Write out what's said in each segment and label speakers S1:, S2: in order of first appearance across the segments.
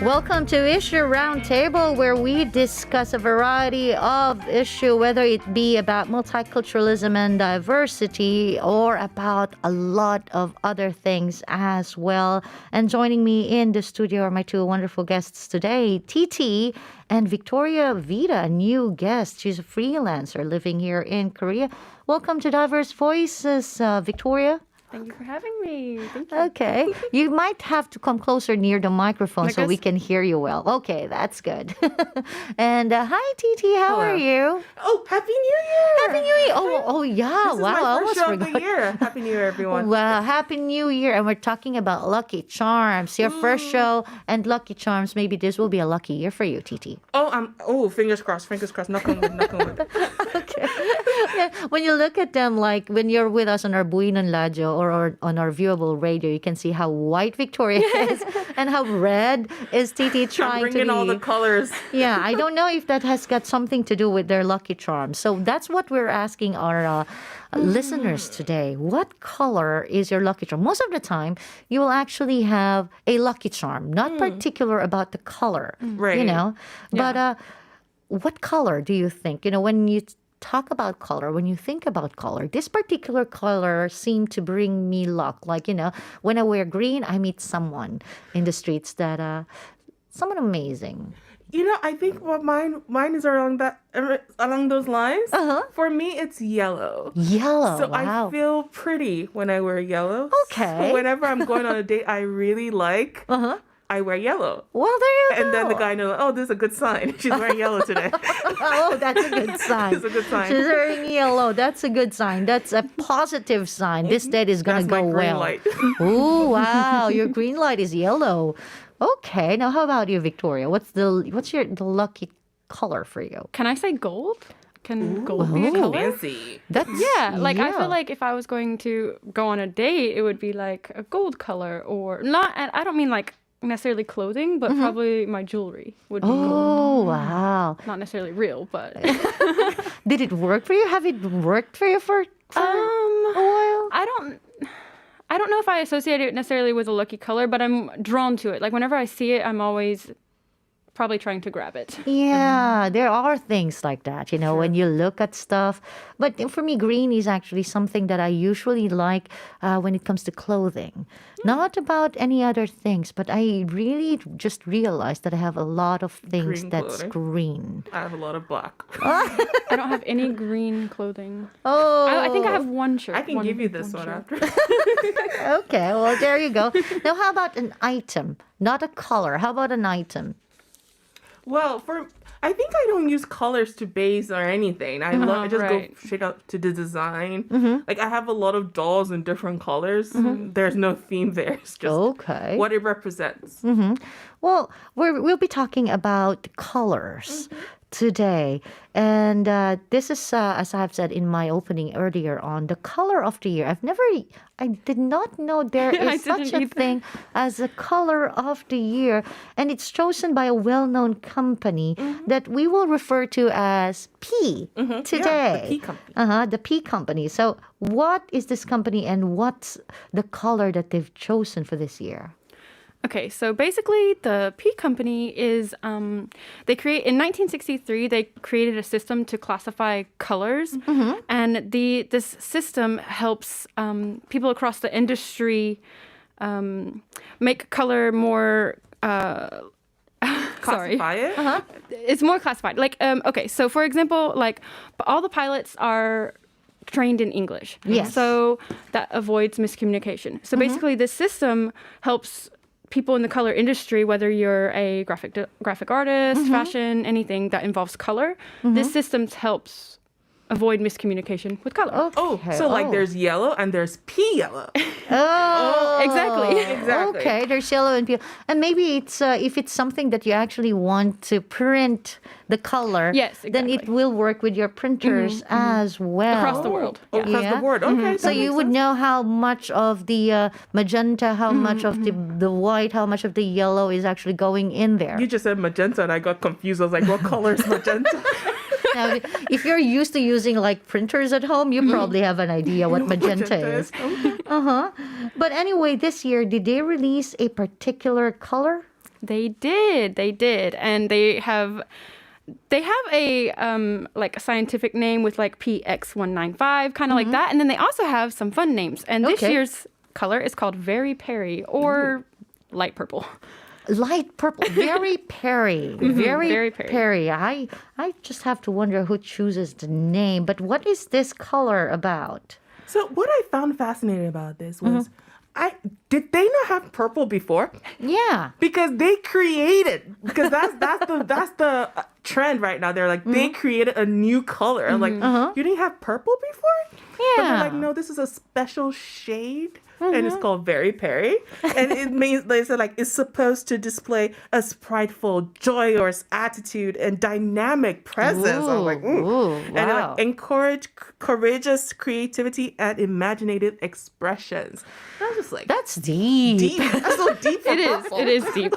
S1: Welcome to Issue Roundtable, where we discuss a variety of issues, whether it be about multiculturalism and diversity or about a lot of other things as well. And joining me in the studio are my two wonderful guests today, TT and Victoria Vida, a new guest. She's a freelancer living here in Korea. Welcome to Diverse Voices, Victoria.
S2: Thank you for having me. Thank you.
S1: Okay. You might have to come closer near the microphone so we
S2: guess-
S1: can hear you well. Okay, that's good. And hi, TT. How
S3: Hello.
S1: are you?
S3: Oh, Happy New Year!
S1: Happy New Year. Oh, yeah.
S3: This
S1: wow.
S3: is
S1: I
S3: my
S1: almost
S3: first show of
S1: forgot.
S3: the year. Happy New Year, everyone.
S1: Well, Happy New Year. And we're talking about Lucky Charms. Your first show and Lucky Charms. Maybe this will be a lucky year for you, TT.
S3: Fingers crossed, knock on wood, knock on wood.
S1: Okay. Yeah, when you look at them, like when you're with us on our Buinan Radio or on our viewable radio, you can see how white Victoria is and how red is TT trying to be.
S3: Bringing all the colors.
S1: Yeah, I don't know if that has got something to do with their Lucky Charms. So that's what we're asking our listeners today. What color is your Lucky Charm? Most of the time, you will actually have a Lucky Charm, not particular about the color,
S3: Right.
S1: you know.
S2: Yeah.
S1: But what color do you think? You know, when you talk about color, when you think about color, this particular color seemed to bring me luck. Like, you know, when I wear green, I meet someone in the streets that someone amazing.
S3: You know, I think what mine is along those lines.
S1: Uh-huh.
S3: For me, it's yellow.
S1: Yellow.
S3: So
S1: wow.
S3: I feel pretty when I wear yellow.
S1: Okay.
S3: So whenever I'm going on a date I really like,
S1: Uh-huh.
S3: I wear yellow.
S1: Well, there you go.
S3: And then the guy knows, oh, this is a good sign. She's wearing yellow today.
S1: Oh, that's a good sign.
S3: It's a good sign.
S1: She's wearing yellow. That's a good sign. That's a positive sign. This date is going to
S3: That's
S1: go
S3: my green
S1: well.
S3: light.
S1: Oh, wow. Your green light is yellow. Okay. Now, how about you, Victoria? What's the lucky color for you?
S2: Can I say gold? Can gold be a
S1: Ooh.
S2: color?
S3: Fancy.
S1: That's
S2: Yeah, like I
S1: yeah.
S2: feel like if I was going to go on a date, it would be like a gold color or not. And I don't mean like necessarily clothing, but probably my jewelry would be gold.
S1: Oh, wow.
S2: Not necessarily real, but
S1: Did it work for you? Have it worked for you for a while?
S2: I don't know if I associate it necessarily with a lucky color, but I'm drawn to it. Like whenever I see it, I'm always probably trying to grab it.
S1: Yeah, there are things like that, you know, when you look at stuff. But for me, green is actually something that I usually like when it comes to clothing. Not about any other things, but I really just realized that I have a lot of things
S3: Green
S1: that's
S3: clothing.
S1: green.
S3: I have a lot of black.
S2: I don't have any green clothing.
S1: Oh,
S2: I think I have one shirt.
S3: I can give you this one
S2: shirt.
S3: after.
S1: Okay, well, there you go. Now, how about an item? Not a color. How about an item?
S3: Well, I think I don't use colors to base or anything. I just
S2: right.
S3: go straight up to the design. Like I have a lot of dolls in different colors. There's no theme there. It's just
S1: Okay.
S3: what it represents.
S1: Well, we'll be talking about colors today. And this is, as I've said in my opening earlier on, the color of the year. I did not know there
S2: I
S1: is such
S2: didn't
S1: a
S2: either.
S1: thing as a color of the year. And it's chosen by a well-known company that we will refer to as P today.
S3: the P company.
S1: The P company. So what is this company and what's the color that they've chosen for this year?
S2: Okay, so basically the P company is in 1963 they created a system to classify colors, and this system helps people across the industry make color more. Sorry.
S3: Classify it.
S2: It's more classified. Like, okay, so for example, like all the pilots are trained in English.
S1: Yes.
S2: So that avoids miscommunication. So basically, this system helps people in the color industry, whether you're a graphic artist, fashion, anything that involves color. This system helps avoid miscommunication with color.
S3: Oh, so like there's yellow and there's pea yellow.
S1: Oh,
S2: Exactly.
S3: Exactly.
S1: Okay, there's yellow and peel. And maybe it's if it's something that you actually want to print the color,
S2: Yes,
S1: then it
S2: exactly.
S1: will work with your printers as well.
S2: Across the world.
S3: Oh, across
S1: Yeah.
S3: the board. Okay.
S1: So you would know how much of the magenta, how much of the white, how much of the yellow is actually going in there.
S3: You just said magenta and I got confused. I was like, what color is magenta?
S1: Now, if you're used to using like printers at home, you probably have an idea what magenta is.
S3: Okay.
S1: But anyway, this year, did they release a particular color?
S2: They did, and they have a like a scientific name with like PX195, kind of like that, and then they also have some fun names. And this year's color is called Very Perry or light purple.
S1: Light purple, very Perry, very
S2: very Perry.
S1: Perry. I just have to wonder who chooses the name. But what is this color about?
S3: So what I found fascinating about this was, did they not have purple before?
S1: Yeah.
S3: Because they created, because that's the trend right now. They're like they created a new color. I'm like, you didn't have purple before? But they're like, no, this is a special shade. And it's called Very Perry. And it means, they said, like, it's supposed to display a spriteful, joyous attitude and dynamic presence. I'm like,
S1: Ooh,
S3: And they,
S1: wow.
S3: like, encourage courageous creativity and imaginative expressions. I was just like,
S1: That's deep.
S3: That's so deep for purple.
S2: It is deep.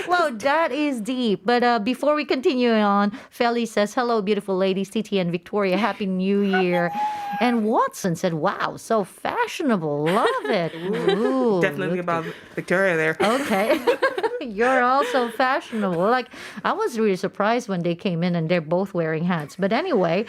S1: Wow, that is deep. But before we continue on, Feli says, hello, beautiful ladies, Titi and Victoria. Happy New Year. And Watson said, wow, so fashionable. Love it. Ooh,
S3: Definitely about Victoria there.
S1: Okay. You're also fashionable. Like, I was really surprised when they came in and they're both wearing hats. But anyway,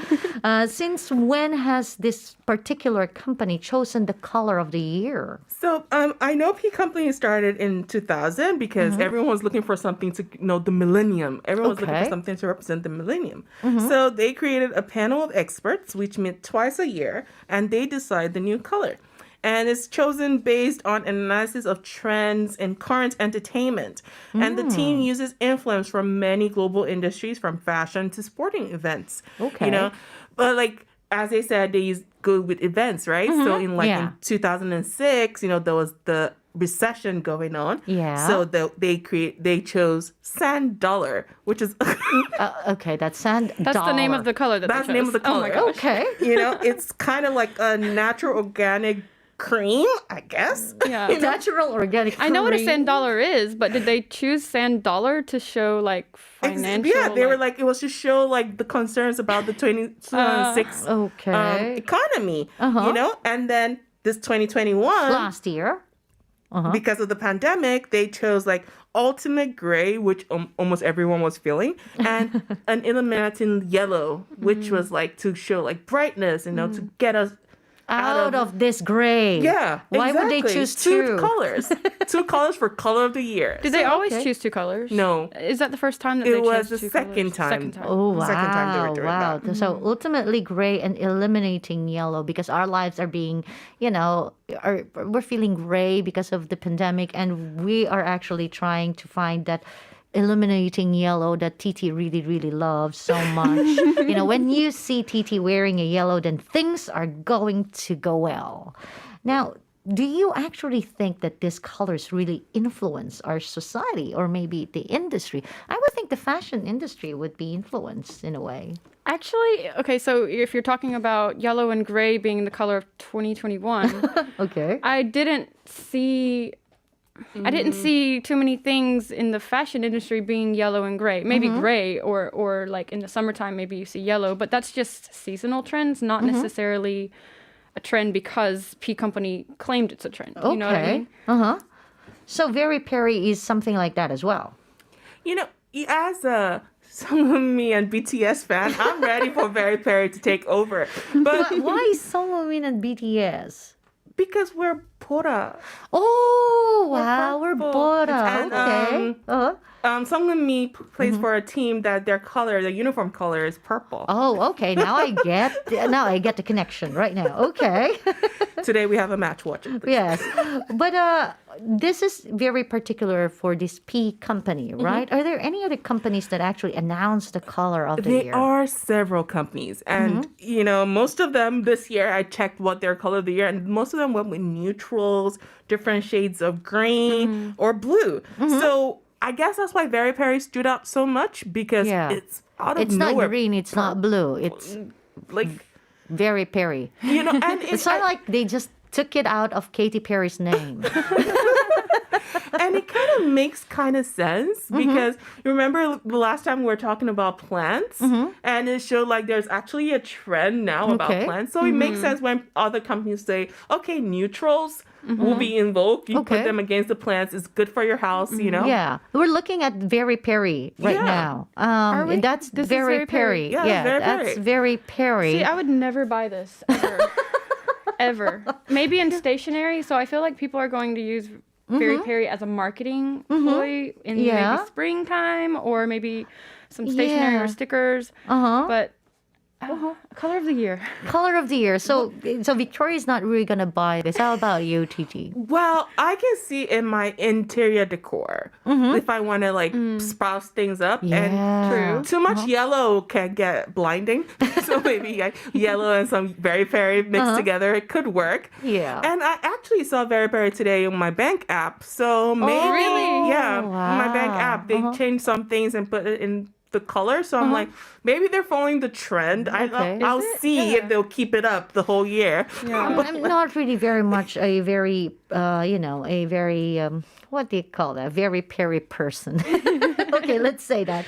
S1: since when has this particular company chosen the color of the year?
S3: So I know P Company started in 2000 because everyone was looking for something to, the millennium. Everyone was looking
S1: Okay.
S3: for something to represent the millennium. So they created a panel of experts, which met twice a year, and they decide the new color. And it's chosen based on analysis of trends and current entertainment. And the team uses influence from many global industries, from fashion to sporting events.
S1: Okay.
S3: But like, as they said, they go with events, right? So in 2006, there was the recession going on.
S1: Yeah.
S3: So they chose sand dollar, which is
S1: Okay, that's sand
S2: That's the name
S1: dollar.
S2: of the color that
S3: that's
S2: they
S3: the
S2: chose.
S3: name of the
S2: Oh my
S3: color.
S2: gosh.
S1: Okay.
S3: It's kind of like a natural organic cream, I guess.
S2: Yeah.
S1: Natural organic.
S2: I know what a
S1: cream.
S2: sand dollar is, but did they choose sand dollar to show like financial?
S3: Yeah, they were like, it was to show like the concerns about the 2026
S1: Okay.
S3: economy, and then this 2021,
S1: Last year.
S3: because of the pandemic, they chose like ultimate gray, which almost everyone was feeling, and an illuminating yellow, which was like to show like brightness, to get us
S1: Out of this gray.
S3: Yeah.
S1: Why would they
S3: exactly.
S1: choose
S3: two
S1: two?
S3: colors? Two colors for color of the year.
S2: Did they always
S1: okay.
S2: choose two colors?
S3: No.
S2: Is that the first time that
S3: It
S2: they
S3: was
S2: chose
S3: the
S2: two
S3: second
S2: colors?
S3: time.
S2: Second time.
S1: Oh, wow.
S3: Second time they were doing
S1: wow.
S3: that.
S1: So ultimately gray and eliminating yellow because our lives are being, we're feeling gray because of the pandemic, and we are actually trying to find that eliminating yellow that Titi really, really loves so much. When you see Titi wearing a yellow, then things are going to go well. Now, do you actually think that these colors really influence our society or maybe the industry? I would think the fashion industry would be influenced in a way.
S2: Actually, okay, so if you're talking about yellow and gray being the color of 2021,
S1: Okay.
S2: I didn't see too many things in the fashion industry being yellow and gray. Maybe gray or like in the summertime maybe you see yellow, but that's just seasonal trends, not necessarily a trend because P Company claimed it's a trend. You know what I mean?
S1: Uh-huh. So Very Perry is something like that as well.
S3: As a me and BTS fan, I'm ready for Very Perry to take over. But
S1: Why Songwon and BTS?
S3: because we're Pora.
S1: Oh, wow, we're
S3: purple.
S1: Bora.
S3: And,
S1: Okay.
S3: Sungmin Mi plays for a team that their uniform color is purple.
S1: Oh, okay. Now I get the connection right now. Okay.
S3: Today we have a match. Watch it.
S1: Yes. But this is very particular for this P company, right? Are there any other companies that actually announce the color of the
S3: There
S1: year?
S3: are several companies, and most of them this year I checked what their color of the year, and most of them went with neutrals, different shades of green or blue. So I guess that's why Very Perry stood out so much because
S1: Yeah.
S3: it's out of
S1: It's
S3: nowhere.
S1: not green, it's not blue. It's
S3: Like
S1: Very Perry.
S3: and
S1: It's not like they just took it out of Katy Perry's name.
S3: and it kind of makes kind of sense because you remember the last time we were talking about plants and it showed like there's actually a trend now about
S1: Okay.
S3: plants. So it makes sense when other companies say, okay, neutrals, will be in vogue. You
S1: Okay.
S3: put them against the plants. It's good for your house, you know?
S1: Yeah, we're looking at very Perry right
S3: Yeah.
S1: now.
S2: Are we?
S1: That's
S2: This is
S1: very
S2: very Perry.
S1: Perry.
S3: Yeah, it's very
S1: that's
S3: Perry.
S1: very Perry.
S2: See, I would never buy this ever. Ever. Maybe in stationery. So I feel like people are going to use Very Perry as a marketing ploy in
S1: Yeah.
S2: maybe springtime or maybe some stationery
S1: Yeah.
S2: or stickers. But color of the year.
S1: Color of the year. So Victoria's not really gonna buy this. How about you, TT?
S3: Well, I can see in my interior decor if I want to like spruce things up. And
S1: Yeah.
S3: too much yellow can get blinding. So maybe like yellow and some Very Perry mixed together, it could work.
S1: Yeah.
S3: And I actually saw Very Perry today on my bank app. So maybe,
S2: really?
S3: yeah, on my bank
S1: Wow.
S3: app, they changed some things and put it in the color. So I'm like, maybe they're following the trend.
S1: Okay.
S3: I'll
S2: Is it?
S3: see
S2: Yeah.
S3: if they'll keep it up the whole year.
S1: I'm not really very much a very, a very, what do you call that? Very Perry person. Okay, let's say that.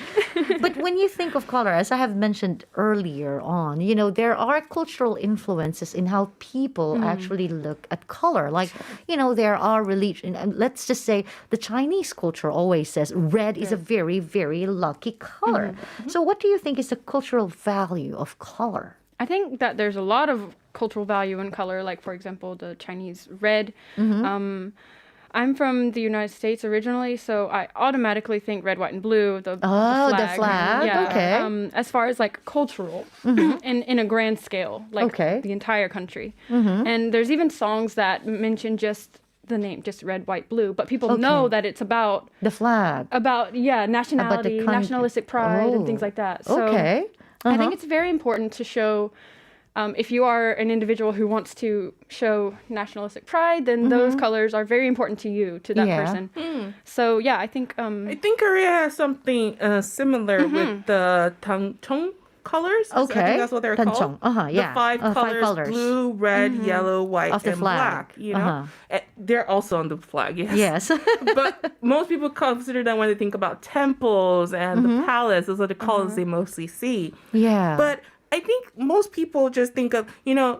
S1: But when you think of color, as I have mentioned earlier on, there are cultural influences in how people actually look at color. Like, there are religion. Let's just say the Chinese culture always says red is a very, very lucky color. So what do you think is the cultural value of color?
S2: I think that there's a lot of cultural value in color, like, for example, the Chinese red. I'm from the United States originally, so I automatically think red, white, and blue. The
S1: flag,
S2: Yeah.
S1: okay.
S2: As far as like cultural, in a grand scale, like
S1: Okay.
S2: the entire country. And there's even songs that mention just the name, just red, white, blue, but people know that it's about
S1: The flag.
S2: nationality,
S1: country.
S2: nationalistic pride, and things
S1: Oh,
S2: like that. So
S1: Okay.
S2: I think it's very important to show. If you are an individual who wants to show nationalistic pride, then those colors are very important to you, to that
S1: Yeah.
S2: person. So yeah, I think
S3: I think Korea has something similar with the tangchong colors. I
S1: Okay.
S3: think that's what they're
S1: Tangchong.
S3: called.
S1: Yeah.
S3: The five
S1: Five
S3: colors,
S1: colors.
S3: blue, red, yellow, white,
S1: Of the
S3: and
S1: flag.
S3: black. You know, they're also on the flag. Yes.
S1: Yes.
S3: But most people consider that when they think about temples and the palace, those are the colors they mostly see.
S1: Yeah.
S3: But I think most people just think of,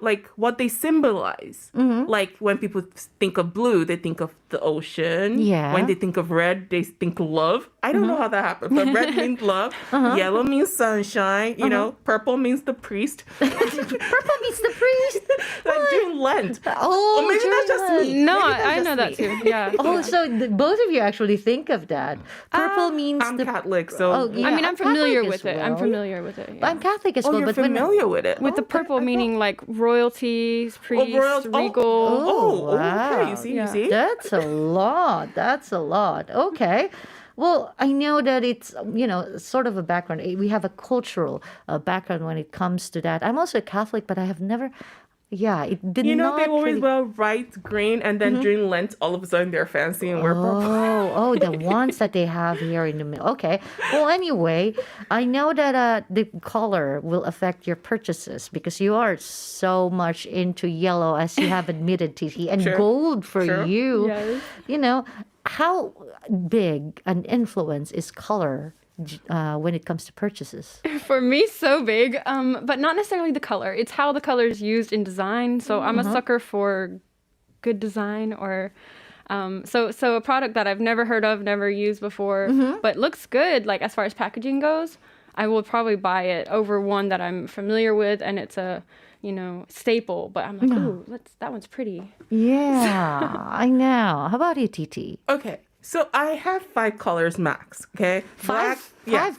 S3: like what they symbolize. Like when people think of blue, they think of the ocean.
S1: Yeah.
S3: When they think of red, they think love. I don't know how that happened, but red means love. Yellow means sunshine. Purple means the priest.
S1: Purple means the priest.
S3: Like during Lent.
S1: Oh,
S3: Or maybe that's just
S1: Lent.
S3: me.
S2: no,
S3: Maybe that's
S2: I
S3: just
S2: know that
S3: me.
S2: too. Yeah.
S1: Oh, so both of you actually think of that. Purple means
S3: I'm
S1: the.
S3: Catholic, so
S1: Oh, yeah.
S2: I mean, I'm familiar
S1: Catholic as
S2: with it. I'm
S1: well.
S2: familiar with it. Yeah.
S1: I'm Catholic as
S3: oh,
S1: well,
S3: you're
S1: but when
S3: familiar with it.
S2: With the purple meaning like royalties, priests,
S3: royals- oh.
S2: regal.
S1: Oh, wow.
S3: Okay. You see,
S2: Yeah.
S3: you see.
S1: That's a lot. That's a lot. Okay. Well, I know that it's, sort of a background. We have a cultural background when it comes to that. I'm also a Catholic, but I have never, it did not
S3: They always
S1: really-
S3: wear white, green, and then during Lent, all of a sudden they're fancy and wear purple.
S1: Oh, the ones that they have here in the middle. Okay. Well, anyway, I know that the color will affect your purchases because you are so much into yellow, as you have admitted, TT, and
S3: Sure.
S1: gold for
S3: Sure.
S1: you.
S2: Yes.
S1: How big an influence is color when it comes to purchases?
S2: For me, so big, but not necessarily the color. It's how the color is used in design. So I'm a sucker for good design, or so a product that I've never heard of, never used before, but looks good. Like as far as packaging goes, I will probably buy it over one that I'm familiar with, and it's a staple. But I'm like, ooh, that one's pretty.
S1: Yeah, I know. How about you, TT?
S3: Okay, so I have 5 colors max. Okay,
S1: Five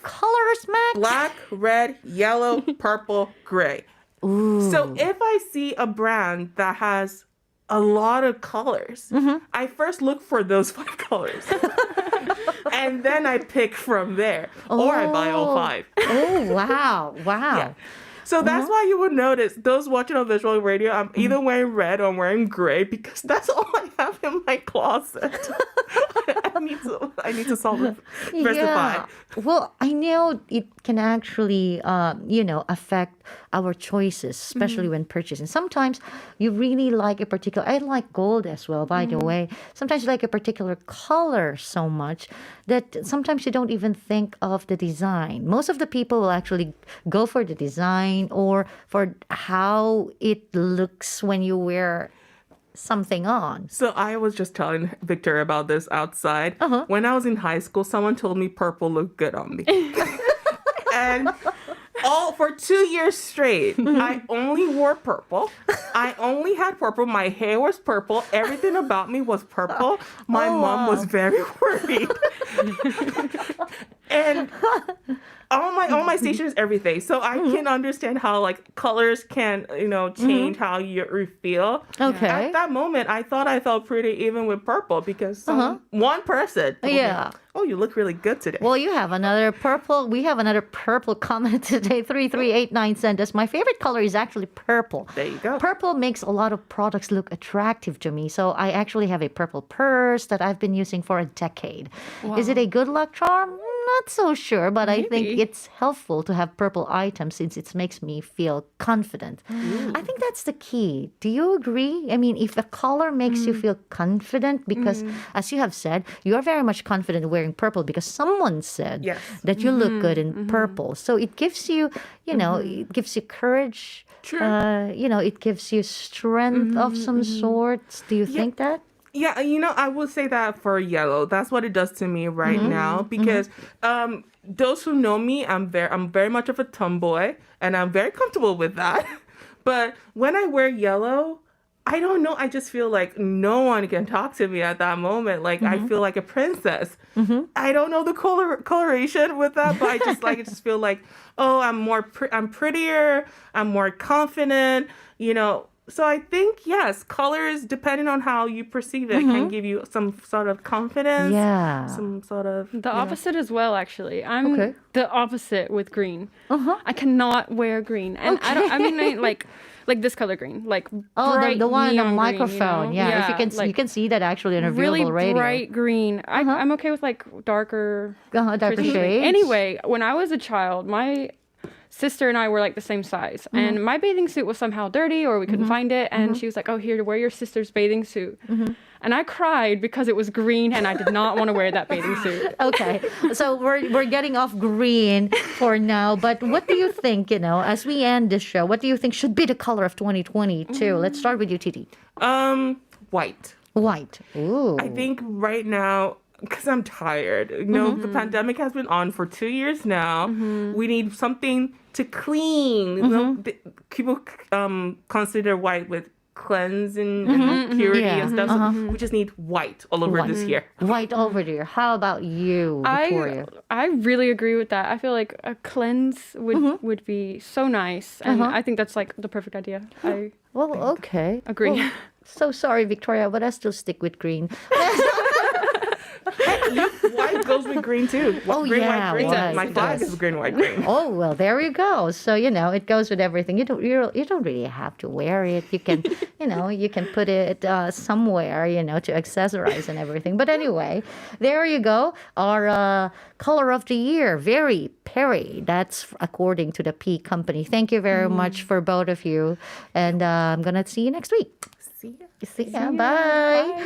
S1: colors, Max?
S3: black, red, yellow, purple, gray. So if I see a brand that has a lot of colors, I first look for those 5 colors. And then I pick from there. Or I buy all 5.
S1: Oh, wow. Wow.
S3: Yeah. So that's why you would notice, those watching on visual radio, I'm either wearing red or I'm wearing gray because that's all I have in my closet. I need to diversify.
S1: Yeah. Well, I know it can actually, affect our choices, especially when purchasing. Sometimes you really like a particular, I like gold as well, by the way. Sometimes you like a particular color so much that sometimes you don't even think of the design. Most of the people will actually go for the design or for how it looks when you wear something on.
S3: So I was just telling Victoria about this outside.
S1: Uh-huh.
S3: When I was in high school, someone told me purple looked good on me. And all for 2 years straight, I only wore purple. I only had purple. My hair was purple. Everything about me was purple. My mom was very worried. And all my stations, everything. So I can understand how like colors can, change how you feel.
S1: Okay.
S3: At that moment, I thought I felt pretty even with purple because one person told me,
S1: Yeah.
S3: oh, you look really good today.
S1: Well, you have another purple. We have another purple comment today. 3389 sent us. My favorite color is actually purple.
S3: There you go.
S1: Purple makes a lot of products look attractive to me. So I actually have a purple purse that I've been using for a decade. Is it a good luck charm? Not so sure, but I think it's helpful to have purple items since it makes me feel confident. I think that's the key. Do you agree? I mean, if a color makes you feel confident, because as you have said, you are very much confident wearing purple because someone said
S3: Yes.
S1: that you look good in purple. So it gives you, it gives you courage.
S3: True.
S1: It gives you strength of some sorts. Do you think that?
S3: Yeah, I would say that for yellow. That's what it does to me right now because those who know me, I'm very much of a tomboy and I'm very comfortable with that. But when I wear yellow, I don't know. I just feel like no one can talk to me at that moment. Like I feel like a princess. I don't know the coloration with that, but I just feel like, oh, I'm prettier. I'm more confident. So I think, yes, colors, depending on how you perceive it, can give you some sort of confidence.
S1: Yeah.
S3: Some sort of...
S2: The opposite as well, actually. I'm
S1: Okay.
S2: the opposite with green. I cannot wear green. And I like this color green. Like
S1: Oh,
S2: bright
S1: the one on the
S2: neon
S1: microphone.
S2: green, you know?
S1: Yeah, if you can, you can see that actually on a
S2: really
S1: viewable radio.
S2: bright green. I'm okay with like darker
S1: Darker
S2: shades.
S1: shades.
S2: Anyway, when I was a child, my sister and I were like the same size, and my bathing suit was somehow dirty or we couldn't find it, and she was like, "Oh, here, to wear your sister's bathing suit." And I cried because it was green and I did not want to wear that bathing suit.
S1: Okay, so we're getting off green for now. But what do you think? As we end this show, what do you think should be the color of 2022? Let's start with you, Titi.
S3: White.
S1: White. Ooh.
S3: I think right now, because I'm tired. The pandemic has been on for 2 years now. We need something to clean. People consider white with cleansing and purity and stuff. So we just need white all over this year.
S1: White over there. How about you, Victoria?
S2: I really agree with that. I feel like a cleanse would be so nice, and I think that's like the perfect idea. I
S1: Well, okay.
S2: agree.
S1: Well, so sorry, Victoria, but I still stick with green.
S3: White goes with green too.
S1: Oh,
S3: green,
S1: yeah,
S3: white, green.
S1: white,
S3: My flag is green, white, green.
S1: Oh, well, there you go. So, it goes with everything. You don't really have to wear it. You can, you can put it somewhere, to accessorize and everything. But anyway, there you go. Our color of the year, very Perry. That's according to the P Company. Thank you very much for both of you. And I'm going to see you next week.
S3: See ya.
S1: See ya. Bye.